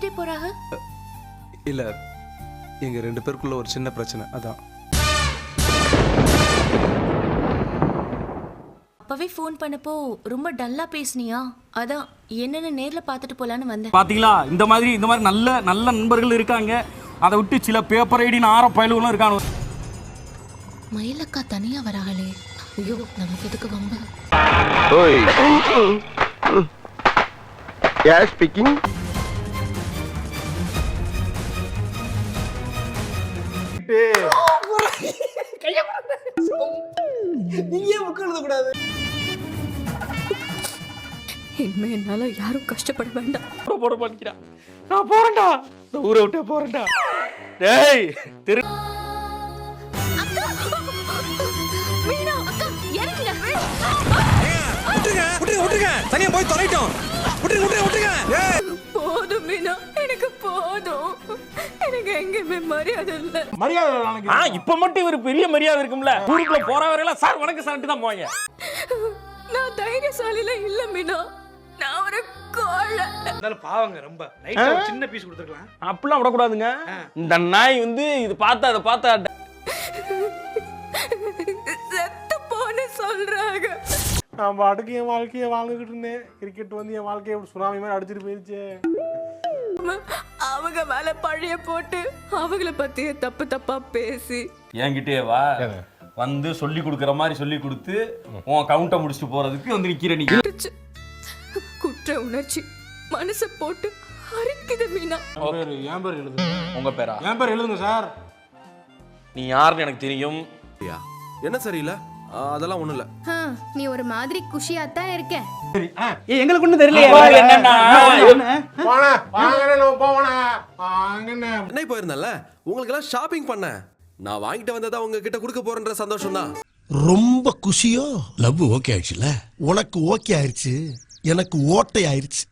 பேசிட்டே போறாங்க. இல்ல எங்க 2 பேருக்குள்ள ஒரு சின்ன பிரச்சனை அதான். அப்பவே ஃபோன் பண்ணப்போ ரொம்ப டல்லா பேசுனியா? அதான் என்னன்னு நேர்ல பார்த்துட்டு போலான்னு வந்தேன். பாத்தீங்களா, இந்த மாதிரி நல்ல நல்ல நண்பர்கள் இருக்காங்க. அதை விட்டு சில பேப்பர் ஐடின்னு ஆற பயலுகளும் இருக்காங்க. மயிலக்கா தனியா வராங்களே, ஐயோ நமக்கு எதுக்கு வம்பு. ஓய் யார் ஸ்பீக்கிங்? இனிமே என்னால யாரும் கஷ்டப்பட வேண்டாம். போட மாட்டேங்கிறான். நான் போறேன்டா, இந்த ஊரை விட்டே போறேன்டா. டேய் திரு மீனா அக்கா இறங்குங்க. விட்டுருங்க தனியா போய் தொலைட்டோம். விட்டுருங்க. போதும் மீனா, எனக்கு போதும். எனக்கு எங்கேயுமே மரியாதை இல்ல. இப்ப மட்டும் இவர் பெரிய மரியாதை இருக்கும்ல. ஊருக்குள்ள போற வரையில சார் வணக்கம் சார்ட்டு தான் போவாங்க. நான் தைரியசாலில இல்ல மீனா, நான் ஒரு கோழை. பாவங்க ரொம்ப லைட்டா ஒரு சின்ன பீஸ் கொடுத்துக்கலாம். அப்படிலாம் விடக்கூடாதுங்க. இந்த நாய் இது பார்த்தா அதை பார்த்தா செத்து போன்னு சொல்றாங்க. நான் பாட்டுக்கு என் வாழ்க்கையை வாழ்ந்துகிட்டு இருந்தேன். கிரிக்கெட் என் வாழ்க்கையை சுனாமி மாதிரி அடிச்சிட்டு போயிருச்சு. அவங்க மேல பழைய போட்டு அவங்கள பத்தி தப்பா பேசி என்கிட்டயே வா சொல்லி கொடுக்குற மாதிரி சொல்லி கொடுத்து உன் கவுண்ட்டை முடிச்சுட்டு போறதுக்கு நிக்கிற நீ. குற்ற உணர்ச்சி மனச போட்டு அரிக்குது மீனா. என் பேர் எழுதுங்க. உங்க பேரா? என் பேர் எழுதுங்க சார். நீ யாருன்னு எனக்கு தெரியும். என்ன சரியில்ல, அதெல்லாம் ஒண்ணும் இல்ல. நீ ஒரு மாதிரி குஷியாத்தான் இருக்க. எங்களுக்கு ஒண்ணும் தெரியல. என்ன போயிருந்தல, உங்களுக்கு எல்லாம் ஷாப்பிங் பண்ண நான் வாங்கிட்டு வந்ததா உங்ககிட்ட கொடுக்க போறேன்ற சந்தோஷம் தான். ரொம்ப குஷியோ? லவ் ஓகே ஆயிடுச்சுல? உனக்கு ஓகே ஆயிடுச்சு, எனக்கு ஓட்டை ஆயிடுச்சு.